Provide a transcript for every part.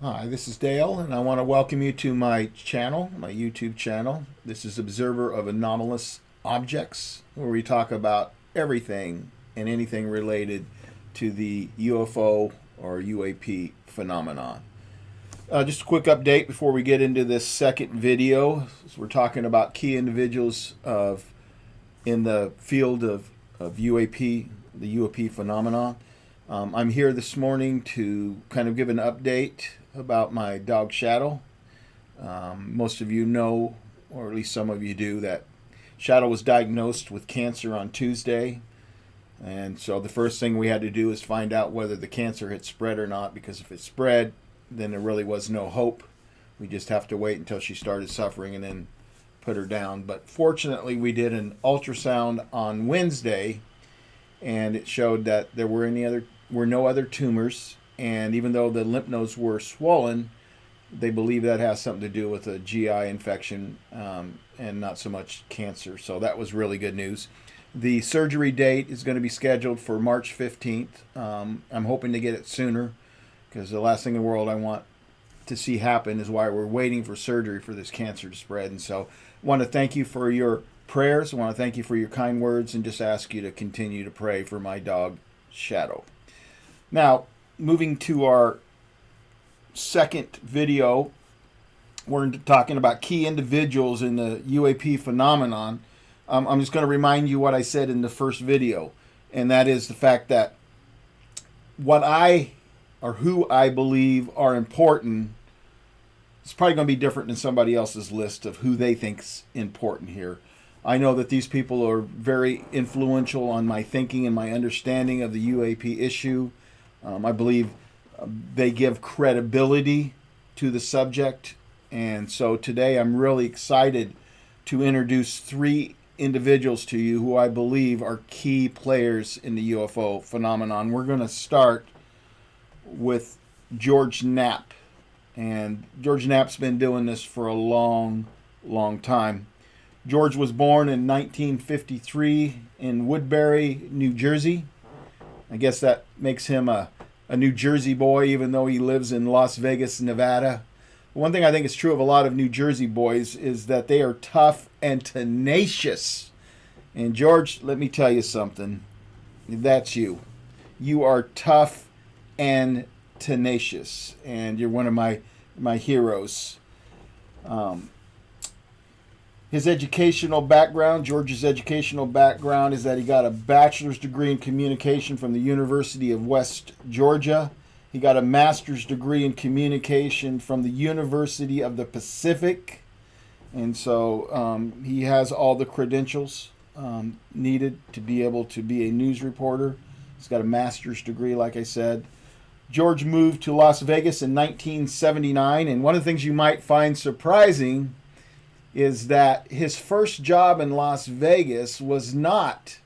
Hi, this is Dale, and I want to welcome you to my channel, my YouTube channel. This is Observer of Anomalous Objects, where we talk about everything and anything related to the UFO or UAP phenomenon. Just a quick update before we get into this second video. So we're talking about key individuals in the field of UAP, the UAP phenomenon. I'm here this morning to kind of give an update about my dog Shadow. Most of you know, or at least some of you do, that Shadow was diagnosed with cancer on Tuesday. And so the first thing we had to do is find out whether the cancer had spread or not, because if it spread, then there really was no hope. We just have to wait until she started suffering and then put her down. But fortunately, we did an ultrasound on Wednesday, and it showed that there were no other tumors. And even though the lymph nodes were swollen, they believe that has something to do with a GI infection and not so much cancer. So that was really good news. The surgery date is going to be scheduled for March 15th. I'm hoping to get it sooner, because the last thing in the world I want to see happen is why we're waiting for surgery for this cancer to spread. And so I want to thank you for your prayers. I want to thank you for your kind words, and just ask you to continue to pray for my dog Shadow. Now, moving to our second video, we're talking about key individuals in the UAP phenomenon. I'm just going to remind you what I said in the first video, and that is the fact that who I believe are important is probably going to be different than somebody else's list of who they think's important here. I know that these people are very influential on my thinking and my understanding of the UAP issue. I believe they give credibility to the subject. And so today I'm really excited to introduce three individuals to you who I believe are key players in the UFO phenomenon. We're going to start with George Knapp. And George Knapp's been doing this for a long, long time. George was born in 1953 in Woodbury, New Jersey. I guess that makes him a New Jersey boy, even though he lives in Las Vegas, Nevada. One thing I think is true of a lot of New Jersey boys is that they are tough and tenacious. And George, let me tell you something. That's you. You are tough and tenacious, and you're one of my heroes. His educational background, George's educational background, is that he got a bachelor's degree in communication from the University of West Georgia. He got a master's degree in communication from the University of the Pacific. And so he has all the credentials needed to be able to be a news reporter. He's got a master's degree, like I said. George moved to Las Vegas in 1979. And one of the things you might find surprising is that his first job in Las Vegas was not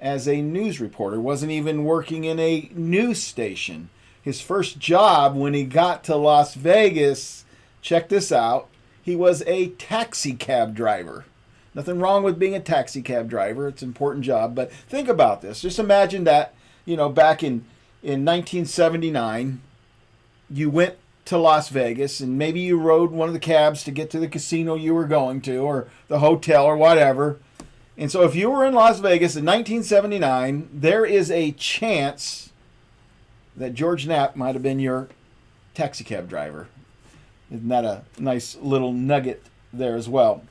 as a news reporter, wasn't even working in a news station. His first job when he got to Las Vegas, check this out, he was a taxi cab driver. Nothing wrong with being a taxi cab driver. It's an important job. But think about this. Just imagine that, back in 1979, you went to Las Vegas, and maybe you rode one of the cabs to get to the casino you were going to, or the hotel, or whatever. And so if you were in Las Vegas in 1979, there is a chance that George Knapp might have been your taxi cab driver. Isn't that a nice little nugget there as well?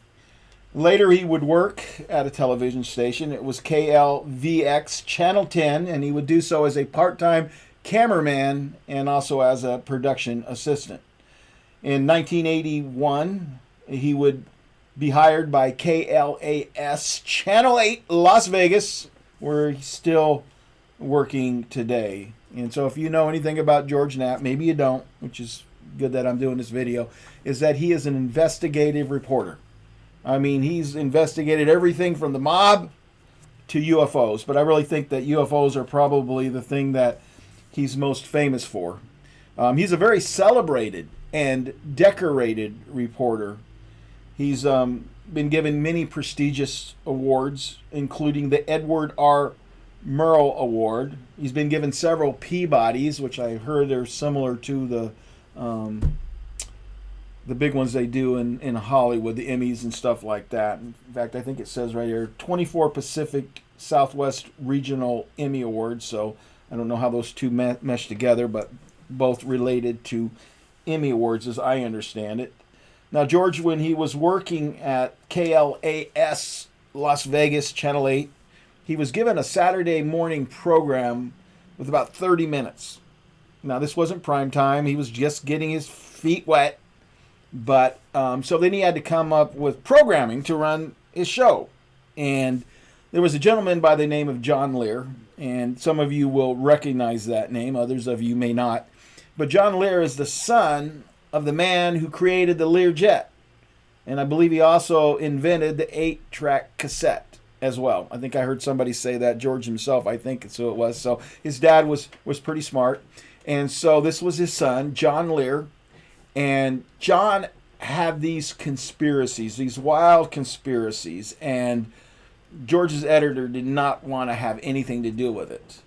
Later, he would work at a television station. It was KLVX Channel 10, and he would do so as a part-time cameraman and also as a production assistant. In 1981, he would be hired by KLAS Channel 8 Las Vegas, where he's still working today. And so if you know anything about George Knapp, maybe you don't, which is good that I'm doing this video, is that he is an investigative reporter. I mean, he's investigated everything from the mob to UFOs, but I really think that UFOs are probably the thing that he's most famous for. He's a very celebrated and decorated reporter. He's been given many prestigious awards, including the Edward R. Murrow Award. He's been given several Peabodys, which I heard are similar to the the big ones they do in Hollywood, the Emmys and stuff like that. In fact, I think it says right here 24 Pacific Southwest Regional Emmy Awards. So I don't know how those two mesh together, but both related to Emmy Awards as I understand it. Now, George, when he was working at KLAS Las Vegas, Channel 8, he was given a Saturday morning program with about 30 minutes. Now, this wasn't prime time. He was just getting his feet wet. But so then he had to come up with programming to run his show. And there was a gentleman by the name of John Lear. And some of you will recognize that name. Others of you may not. But John Lear is the son of the man who created the Learjet. And I believe he also invented the 8-track cassette as well. I think I heard somebody say that, George himself, I think so it was. So his dad was pretty smart. And so this was his son, John Lear. And John had these conspiracies, these wild conspiracies. And George's editor did not want to have anything to do with it.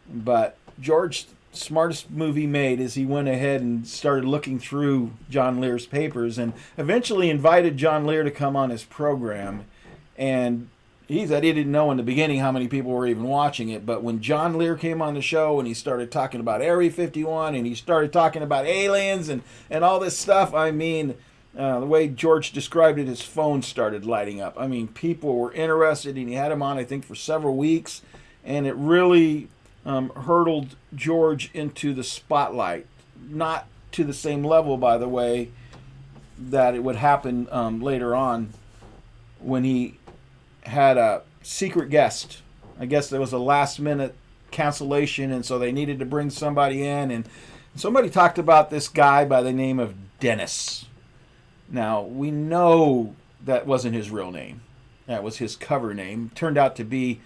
But George, smartest move he made is he went ahead and started looking through John Lear's papers and eventually invited John Lear to come on his program. And he said he didn't know in the beginning how many people were even watching it, but when John Lear came on the show and he started talking about Area 51 and he started talking about aliens and all this stuff, I mean, the way George described it, his phone started lighting up. I mean, people were interested, and he had him on, I think, for several weeks, and it really hurtled George into the spotlight. Not to the same level, by the way, that it would happen later on when he had a secret guest. I guess there was a last-minute cancellation, and so they needed to bring somebody in, and somebody talked about this guy by the name of Dennis. Now, we know that wasn't his real name. That was his cover name. Turned out to be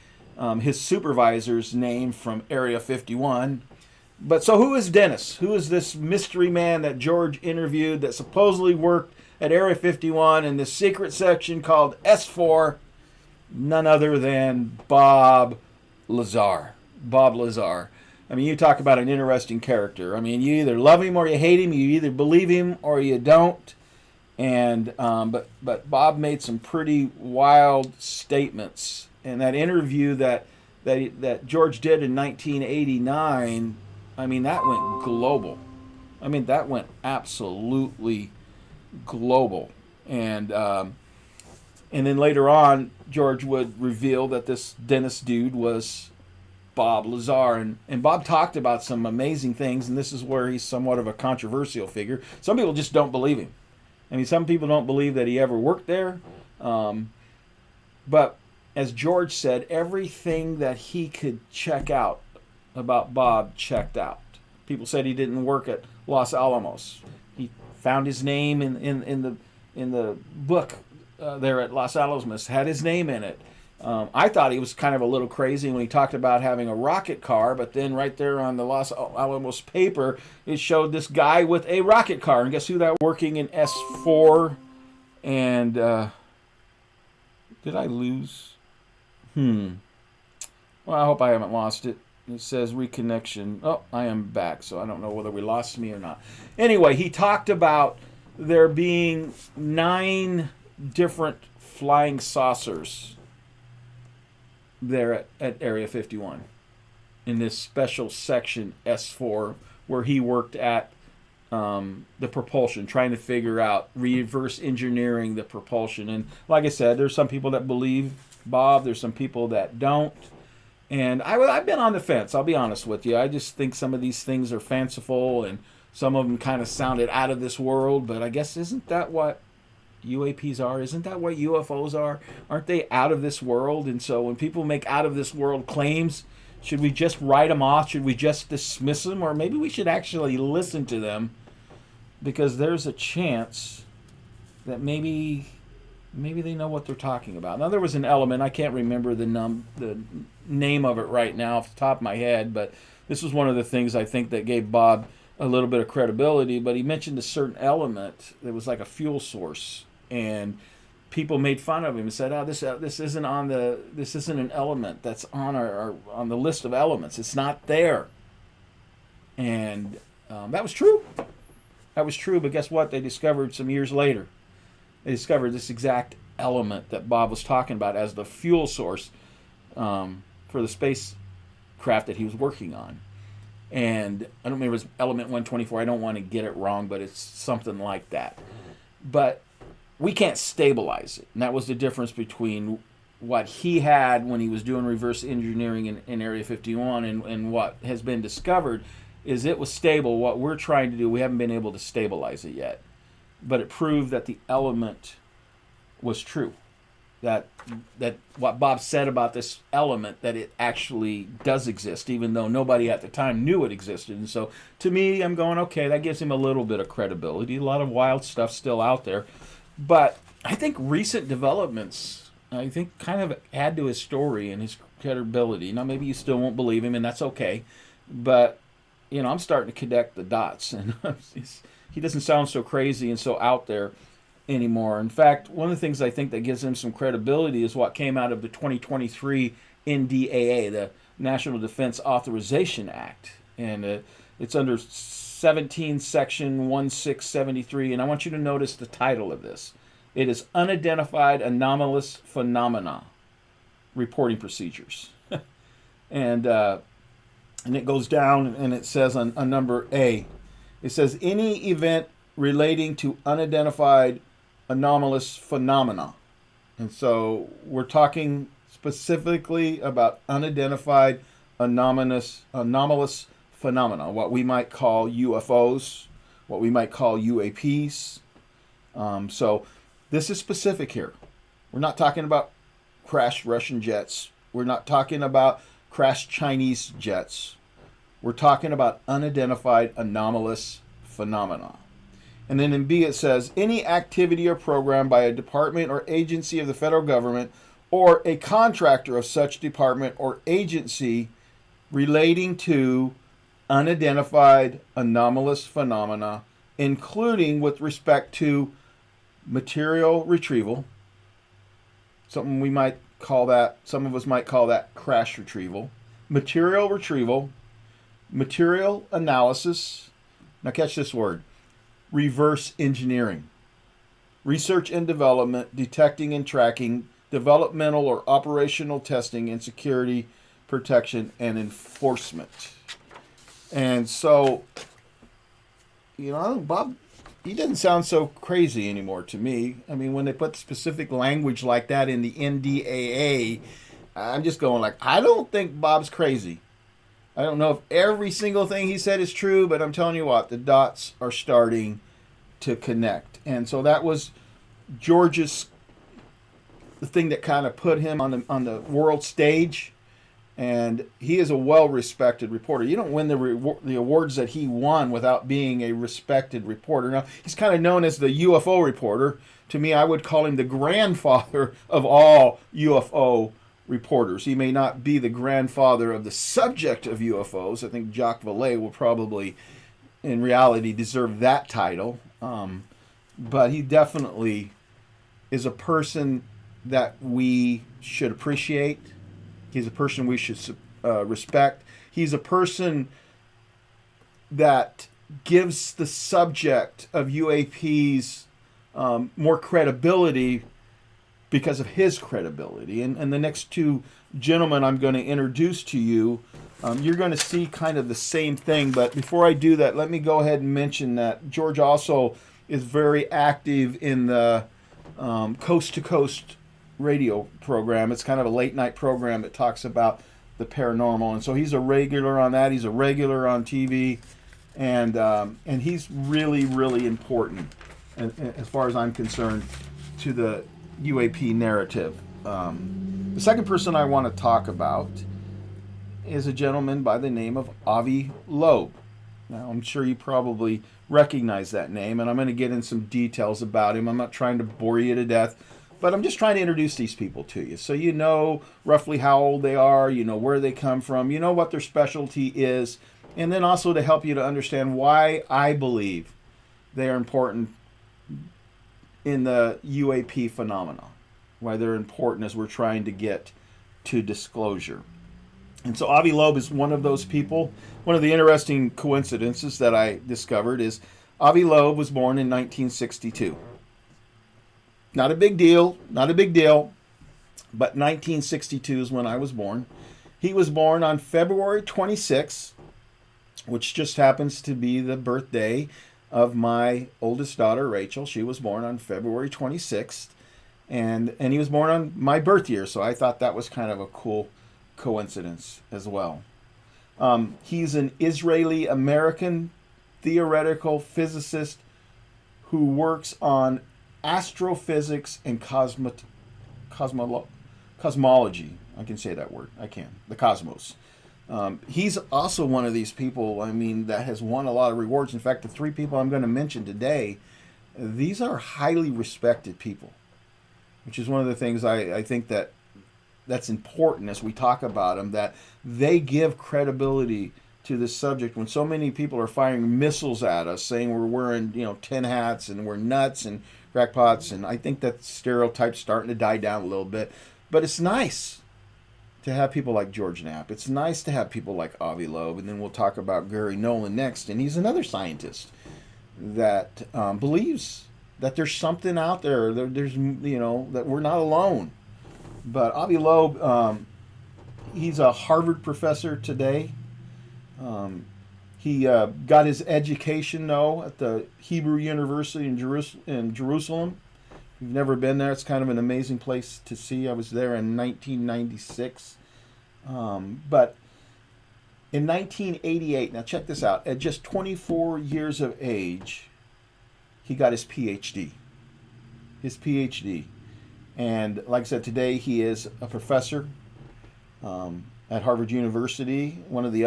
his supervisor's name from Area 51. But so who is Dennis? Who is this mystery man that George interviewed that supposedly worked at Area 51 in this secret section called S4? None other than Bob Lazar. Bob Lazar. I mean, you talk about an interesting character. I mean, you either love him or you hate him. You either believe him or you don't. And but Bob made some pretty wild statements. And that interview that George did in 1989, I mean, that went global. I mean, that went absolutely global. And then later on, George would reveal that this Dennis dude was Bob Lazar. And Bob talked about some amazing things, and this is where he's somewhat of a controversial figure. Some people just don't believe him. I mean, some people don't believe that he ever worked there. But as George said, everything that he could check out about Bob checked out. People said he didn't work at Los Alamos. He found his name in the book there at Los Alamos, had his name in it. I thought he was kind of a little crazy when he talked about having a rocket car, but then right there on the Los Alamos paper, it showed this guy with a rocket car. And guess who that was? Working in S4. And did I lose? Well, I hope I haven't lost it. It says reconnection. Oh, I am back, so I don't know whether we lost me or not. Anyway, he talked about there being 9 different flying saucers there at Area 51 in this special section S4 where he worked at the propulsion, trying to figure out reverse engineering the propulsion. And like I said, there's some people that believe Bob, there's some people that don't. And I've been on the fence, I'll be honest with you. I just think some of these things are fanciful and some of them kind of sounded out of this world, but I guess isn't that what UAPs are? Isn't that what UFOs are? Aren't they out of this world? And so when people make out of this world claims, should we just write them off? Should we just dismiss them? Or maybe we should actually listen to them, because there's a chance that maybe they know what they're talking about. Now, there was an element, I can't remember the name of it right now off the top of my head, but this was one of the things I think that gave Bob a little bit of credibility. But he mentioned a certain element that was like a fuel source, and people made fun of him and said, "Oh, this isn't an element that's on our on the list of elements. It's not there." And that was true. That was true, but guess what? They discovered some years later. They discovered this exact element that Bob was talking about as the fuel source for the spacecraft that he was working on. And I don't remember, it was element 124. I don't want to get it wrong, but it's something like that. But we can't stabilize it. And that was the difference between what he had when he was doing reverse engineering in Area 51 and what has been discovered is it was stable. What we're trying to do, we haven't been able to stabilize it yet. But it proved that the element was true. That what Bob said about this element, that it actually does exist, even though nobody at the time knew it existed. And so to me, I'm going, okay, that gives him a little bit of credibility. A lot of wild stuff still out there. But I think recent developments, I think, kind of add to his story and his credibility. Now, maybe you still won't believe him, and that's okay. But, you know, I'm starting to connect the dots. And he doesn't sound so crazy and so out there anymore. In fact, one of the things I think that gives him some credibility is what came out of the 2023 NDAA, the National Defense Authorization Act. And it's under 17 section 1673. And I want you to notice the title of this. It is Unidentified Anomalous Phenomena Reporting Procedures. and it goes down and it says on number A, it says any event relating to unidentified anomalous phenomena. And so we're talking specifically about unidentified anomalous phenomena, what we might call UFOs, what we might call UAPs. So this is specific here. We're not talking about crashed Russian jets. We're not talking about crashed Chinese jets. We're talking about unidentified anomalous phenomena. And then in B it says, any activity or program by a department or agency of the federal government or a contractor of such department or agency relating to unidentified anomalous phenomena, including with respect to material retrieval, something we might call that, some of us might call that crash retrieval, material retrieval, material analysis, now catch this word, reverse engineering, research and development, detecting and tracking, developmental or operational testing, and security, protection, and enforcement. And so, you know, Bob, he doesn't sound so crazy anymore to me. I mean, when they put specific language like that in the NDAA, I'm just going like, I don't think Bob's crazy. I don't know if every single thing he said is true, but I'm telling you what, the dots are starting to connect. And so that was George's, the thing that kind of put him on the world stage. And he is a well-respected reporter. You don't win the awards that he won without being a respected reporter. Now, he's kind of known as the UFO reporter. To me, I would call him the grandfather of all UFO reporters. He may not be the grandfather of the subject of UFOs. I think Jacques Vallée will probably, in reality, deserve that title. But he definitely is a person that we should appreciate. He's a person we should respect. He's a person that gives the subject of UAPs more credibility because of his credibility. And the next two gentlemen I'm going to introduce to you, you're going to see kind of the same thing. But before I do that, let me go ahead and mention that George also is very active in the Coast to Coast radio program. It's kind of a late night program that talks about the paranormal. And so he's a regular on that. He's a regular on TV. And he's really, really important, as far as I'm concerned, to the UAP narrative. The second person I want to talk about is a gentleman by the name of Avi Loeb. Now, I'm sure you probably recognize that name, and I'm going to get in some details about him. I'm not trying to bore you to death, but I'm just trying to introduce these people to you so you know roughly how old they are, you know where they come from, you know what their specialty is, and then also to help you to understand why I believe they are important in the UAP phenomena, why they're important as we're trying to get to disclosure. And so Avi Loeb is one of those people. One of the interesting coincidences that I discovered is Avi Loeb was born in 1962. Not a big deal, not a big deal, but 1962 is when I was born. He was born on February 26th, which just happens to be the birthday of my oldest daughter, Rachel. She was born on February 26th, and he was born on my birth year, so I thought that was kind of a cool coincidence as well. He's an Israeli-American theoretical physicist who works on astrophysics and cosmology. I can say that word. I can. The cosmos. He's also one of these people, I mean, that has won a lot of rewards. In fact, the three people I'm going to mention today, these are highly respected people, which is one of the things I think that's important as we talk about them, that they give credibility to this subject when so many people are firing missiles at us saying we're wearing, tin hats and we're nuts and crackpots, and I think that stereotype's starting to die down a little bit. But it's nice to have people like George Knapp. It's nice to have people like Avi Loeb, and then we'll talk about Garry Nolan next, and he's another scientist that believes that there's something out there, there's that we're not alone. But Avi Loeb, he's a Harvard professor today. He got his education, though, at the Hebrew University in Jerusalem. If you've never been there, it's kind of an amazing place to see. I was there in 1996. But in 1988, now check this out, at just 24 years of age, he got his PhD. And like I said, today he is a professor at Harvard University. One of the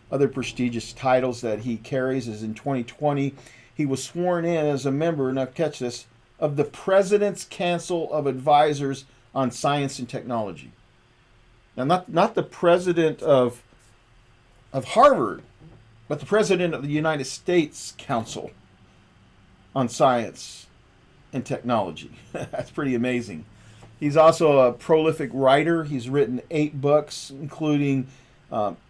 other prestigious titles that he carries is in 2020, he was sworn in as a member, now catch this, of the President's Council of Advisors on Science and Technology. Now, not the president of Harvard, but the president of the United States Council on Science and Technology. That's pretty amazing. He's also a prolific writer. He's written 8 books, including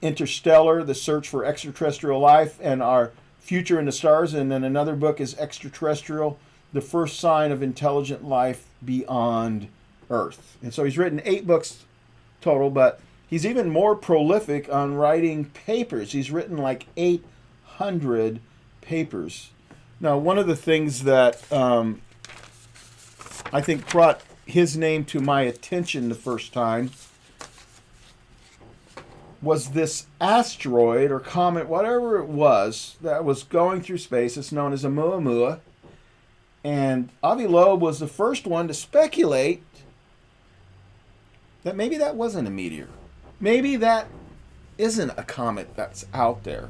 Interstellar, The Search for Extraterrestrial Life, and Our Future in the Stars. And then another book is Extraterrestrial, The First Sign of Intelligent Life Beyond Earth. And so he's written 8 books total, but he's even more prolific on writing papers. He's written like 800 papers. Now, one of the things that I think brought his name to my attention the first time was this asteroid or comet, whatever it was, that was going through space. It's known as a Oumuamua. And Avi Loeb was the first one to speculate that maybe that wasn't a meteor. Maybe that isn't a comet that's out there.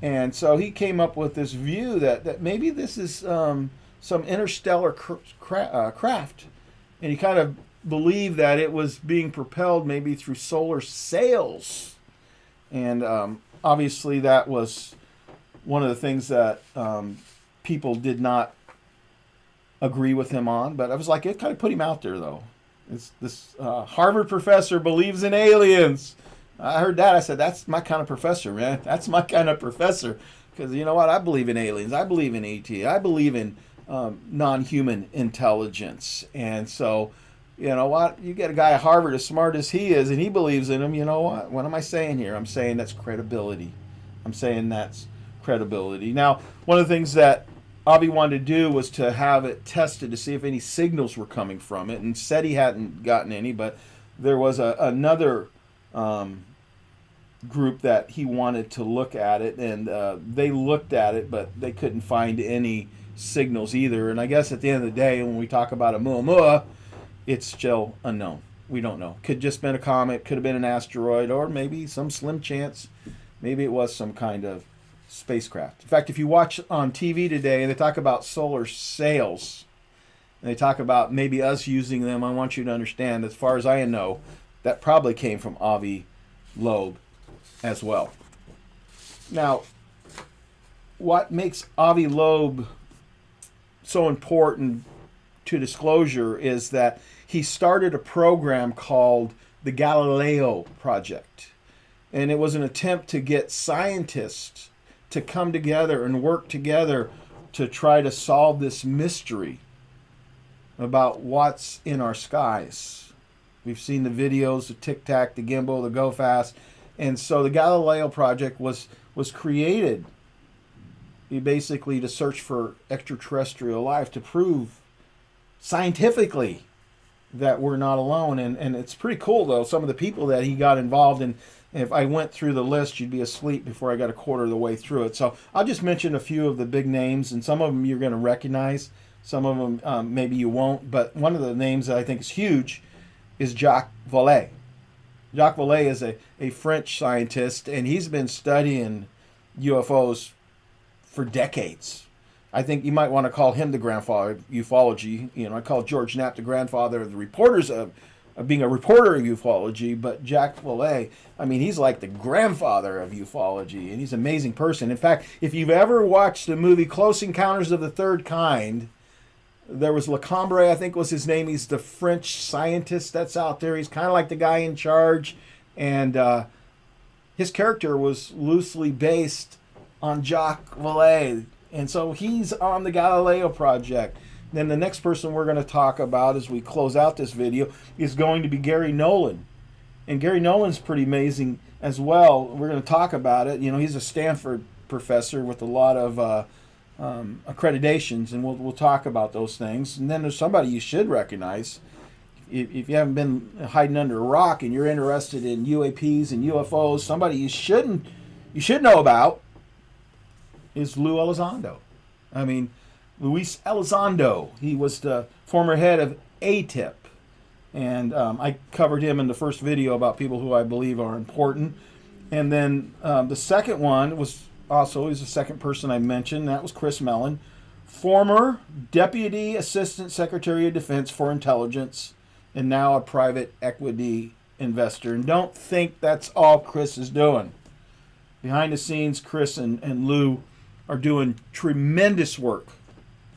And so he came up with this view that maybe this is some interstellar craft. And he kind of believed that it was being propelled maybe through solar sails. And obviously that was one of the things that people did not agree with him on. But I was like, it kind of put him out there, though. This Harvard professor believes in aliens. I heard that. I said, that's my kind of professor, man. That's my kind of professor. Because you know what? I believe in aliens. I believe in ET. I believe in non-human intelligence. And so, you know what? You get a guy at Harvard as smart as he is, and he believes in them. You know what? What am I saying here? I'm saying that's credibility. Now, one of the things that Avi wanted to do was to have it tested to see if any signals were coming from it, and said he hadn't gotten any, but there was another group that he wanted to look at it, and they looked at it, but they couldn't find any signals either. And I guess at the end of the day, when we talk about a Oumuamua, it's still unknown. We don't know. Could just been a comet, could have been an asteroid, or maybe some slim chance, maybe it was some kind of spacecraft. In fact, if you watch on TV today and they talk about solar sails, and they talk about maybe us using them, I want you to understand, as far as I know, that probably came from Avi Loeb as well. Now, what makes Avi Loeb so important to disclosure is that he started a program called the Galileo Project. And it was an attempt to get scientists to to come together and work together to try to solve this mystery about what's in our skies. We've seen the videos, the Tic Tac, the Gimbal, the Go Fast. And so the Galileo Project was created basically to search for extraterrestrial life, to prove scientifically that we're not alone. And it's pretty cool, though, some of the people that he got involved in. If I went through the list, you'd be asleep before I got a quarter of the way through it. So I'll just mention a few of the big names, and some of them you're going to recognize. Some of them maybe you won't. But one of the names that I think is huge is Jacques Vallée. Jacques Vallée is a French scientist, and he's been studying UFOs for decades. I think you might want to call him the grandfather of ufology. You know, I call George Knapp the grandfather of the reporters of being a reporter of ufology, but Jacques Vallée, I mean, he's like the grandfather of ufology, and he's an amazing person. In fact, if you've ever watched the movie Close Encounters of the Third Kind, there was Lecombre, I think was his name. He's the French scientist that's out there. He's kind of like the guy in charge, and his character was loosely based on Jacques Vallée, and so he's on the Galileo Project. Then the next person we're going to talk about as we close out this video is going to be Garry Nolan. And Garry Nolan's pretty amazing as well. We're going to talk about it. You know, he's a Stanford professor with a lot of accreditations, and we'll talk about those things. And then there's somebody you should recognize. If you haven't been hiding under a rock and you're interested in UAPs and UFOs, somebody you should know about is Lou Elizondo. I mean, Luis Elizondo. He was the former head of ATIP. And I covered him in the first video about people who I believe are important. And then the second one was also, he's the second person I mentioned. That was Chris Mellon, former Deputy Assistant Secretary of Defense for Intelligence, and now a private equity investor. And don't think that's all Chris is doing. Behind the scenes, Chris and Lou are doing tremendous work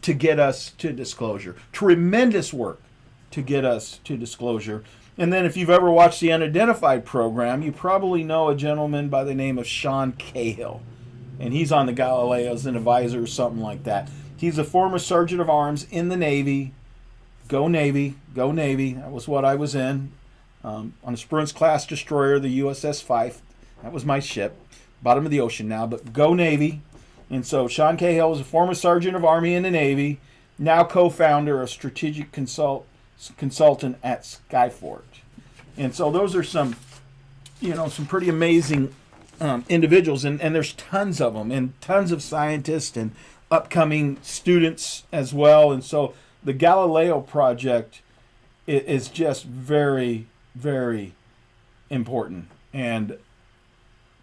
to get us to disclosure. Tremendous work to get us to disclosure. And then if you've ever watched the Unidentified program, you probably know a gentleman by the name of Sean Cahill. And he's on the Galileo as an advisor or something like that. He's a former Sergeant of Arms in the Navy. Go Navy, go Navy. That was what I was in. On a Spruance-class destroyer, the USS Fife. That was my ship. Bottom of the ocean now, but go Navy. And so Sean Cahill is a former Sergeant of Army in the Navy, now co-founder of Strategic Consultant at Skyfort. And so those are some pretty amazing individuals, and there's tons of them, and tons of scientists and upcoming students as well. And so the Galileo Project is just very, very important, and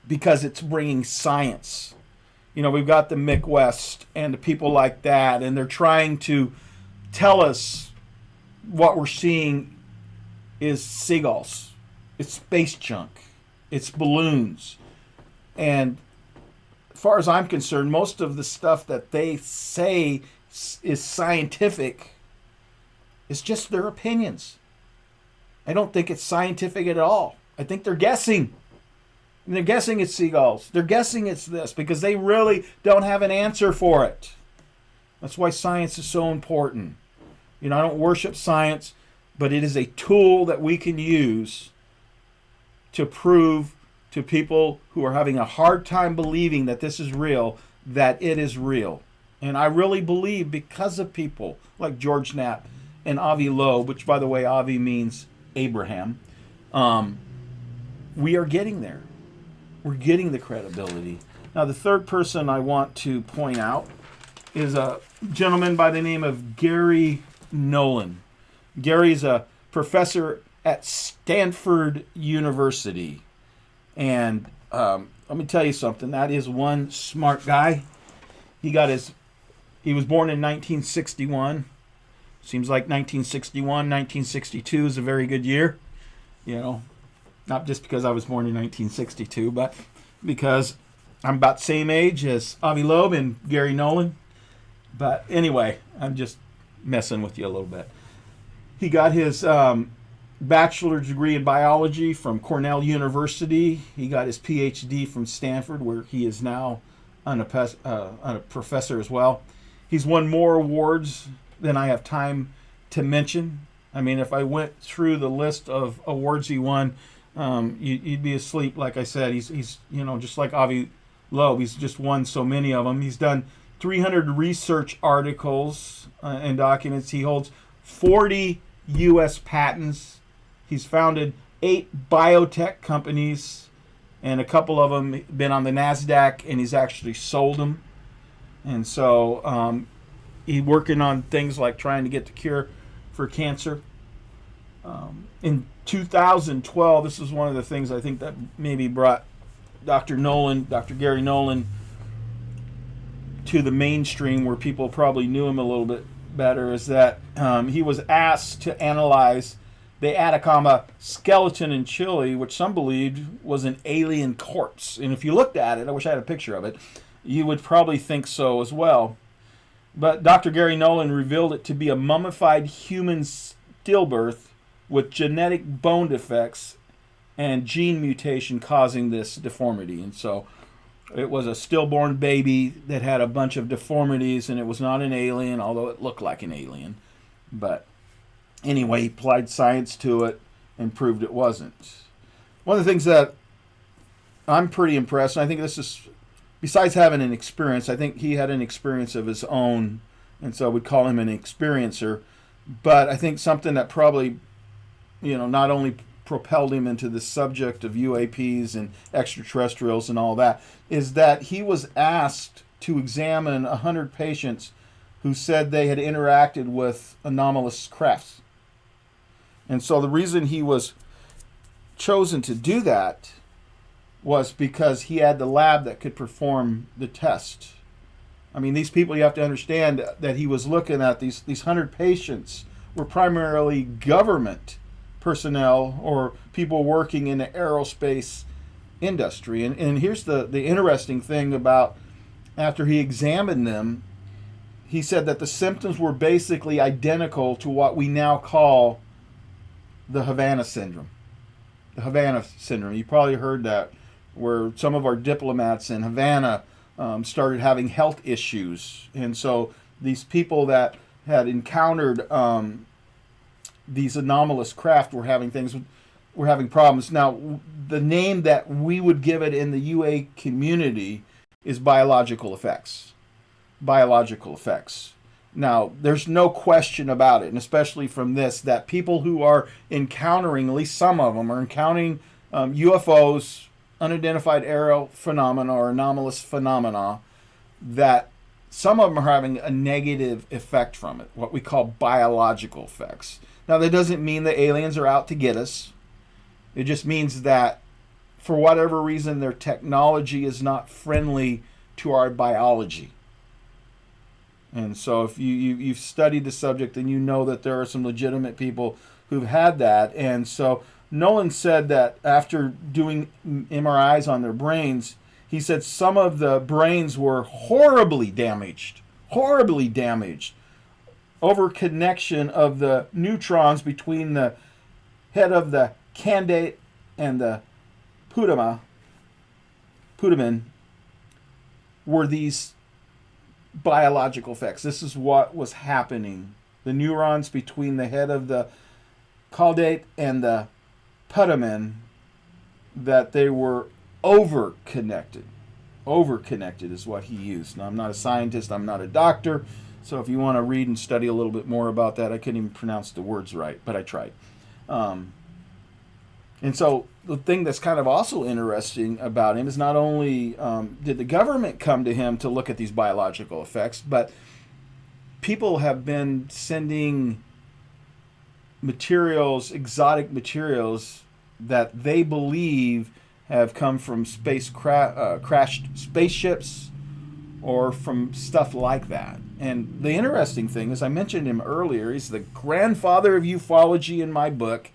because it's bringing science. You know, we've got the Mick West and the people like that, and they're trying to tell us what we're seeing is seagulls. It's space junk. It's balloons. And as far as I'm concerned, most of the stuff that they say is scientific is just their opinions. I don't think it's scientific at all. I think they're guessing. And they're guessing it's seagulls. They're guessing it's this because they really don't have an answer for it. That's why science is so important. You know, I don't worship science, but it is a tool that we can use to prove to people who are having a hard time believing that this is real, that it is real. And I really believe because of people like George Knapp and Avi Loeb, which, by the way, Avi means Abraham, we are getting there. We're getting the credibility. Now, the third person I want to point out is a gentleman by the name of Garry Nolan. Gary's a professor at Stanford University. And let me tell you something. That is one smart guy. He was born in 1961. Seems like 1961, 1962 is a very good year. You know, not just because I was born in 1962, but because I'm about the same age as Avi Loeb and Garry Nolan. But anyway, I'm just messing with you a little bit. He got his bachelor's degree in biology from Cornell University. He got his PhD from Stanford, where he is now a professor as well. He's won more awards than I have time to mention. I mean, if I went through the list of awards he won, you'd be asleep. Like I said, he's just like Avi Loeb. He's just won so many of them. He's done 300 research articles and documents. He holds 40 U.S. patents. He's founded 8 biotech companies, and a couple of them been on the NASDAQ, and he's actually sold them. And so he's working on things like trying to get the cure for cancer. In 2012, this is one of the things I think that maybe brought Dr. Garry Nolan, to the mainstream where people probably knew him a little bit better, is that he was asked to analyze the Atacama skeleton in Chile, which some believed was an alien corpse. And if you looked at it, I wish I had a picture of it, you would probably think so as well. But Dr. Garry Nolan revealed it to be a mummified human stillbirth with genetic bone defects and gene mutation causing this deformity. And so it was a stillborn baby that had a bunch of deformities, and it was not an alien, although it looked like an alien. But anyway, he applied science to it and proved it wasn't. One of the things that I'm pretty impressed, and I think this is, besides having an experience, I think he had an experience of his own, and so I would call him an experiencer. But I think something that probably, not only propelled him into the subject of UAPs and extraterrestrials and all that, is that he was asked to examine 100 patients who said they had interacted with anomalous crafts. And so the reason he was chosen to do that was because he had the lab that could perform the test. I mean, these people, you have to understand that he was looking at these 100 patients were primarily government personnel or people working in the aerospace industry. And here's the interesting thing about, after he examined them, he said that the symptoms were basically identical to what we now call the Havana syndrome. The Havana syndrome. You probably heard that, where some of our diplomats in Havana started having health issues. And so these people that had encountered these anomalous craft were having problems. Now, the name that we would give it in the UA community is biological effects. Biological effects. Now, there's no question about it, and especially from this, that people who are encountering, at least some of them, are encountering UFOs, unidentified aerial phenomena or anomalous phenomena, that some of them are having a negative effect from it, what we call biological effects. Now, that doesn't mean the aliens are out to get us. It just means that for whatever reason, their technology is not friendly to our biology. And so if you've studied the subject, then you know that there are some legitimate people who've had that. And so Nolan said that after doing MRIs on their brains, he said some of the brains were horribly damaged. Over connection of the neutrons between the head of the candidate and the putamen were these biological effects. This is what was happening. The neurons between the head of the caudate and the putamen, that they were over-connected. Over-connected is what he used. Now, I'm not a scientist. I'm not a doctor. So if you want to read and study a little bit more about that, I couldn't even pronounce the words right, but I tried. And so the thing that's kind of also interesting about him is not only did the government come to him to look at these biological effects, but people have been sending materials, exotic materials, that they believe have come from crashed spaceships or from stuff like that. And the interesting thing is, I mentioned him earlier, he's the grandfather of ufology in my book,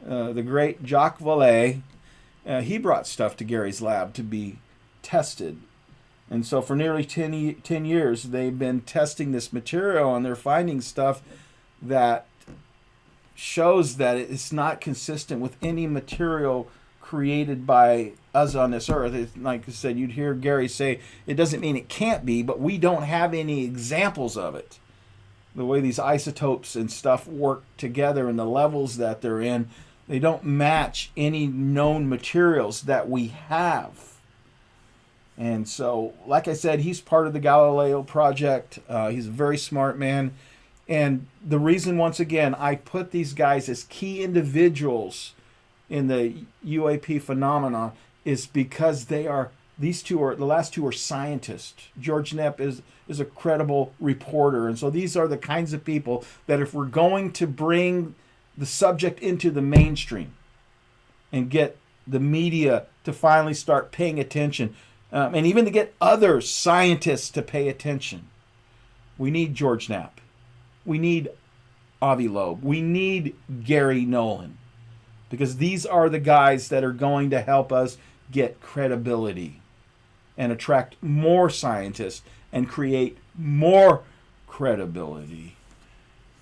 the great Jacques Vallée. He brought stuff to Gary's lab to be tested. And so for nearly 10 years, they've been testing this material, and they're finding stuff that shows that it's not consistent with any material created by us on this earth. It's, like I said, you'd hear Garry say, it doesn't mean it can't be, but we don't have any examples of it. The way these isotopes and stuff work together and the levels that they're in, they don't match any known materials that we have. And so, like I said, he's part of the Galileo project. He's a very smart man. And the reason, once again, I put these guys as key individuals in the UAP phenomenon is because these two are, the last two are scientists. George Knapp is a credible reporter. And so these are the kinds of people that if we're going to bring the subject into the mainstream and get the media to finally start paying attention, and even to get other scientists to pay attention, we need George Knapp. We need Avi Loeb. We need Garry Nolan. Because these are the guys that are going to help us get credibility and attract more scientists and create more credibility.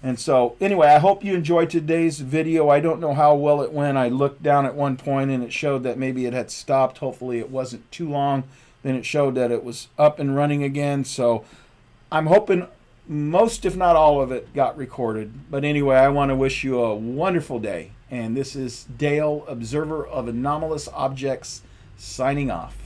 And so, anyway, I hope you enjoyed today's video. I don't know how well it went. I looked down at one point and it showed that maybe it had stopped. Hopefully it wasn't too long. Then it showed that it was up and running again. So I'm hoping most, if not all of it, got recorded. But anyway, I want to wish you a wonderful day. And this is Dale, Observer of Anomalous Objects, signing off.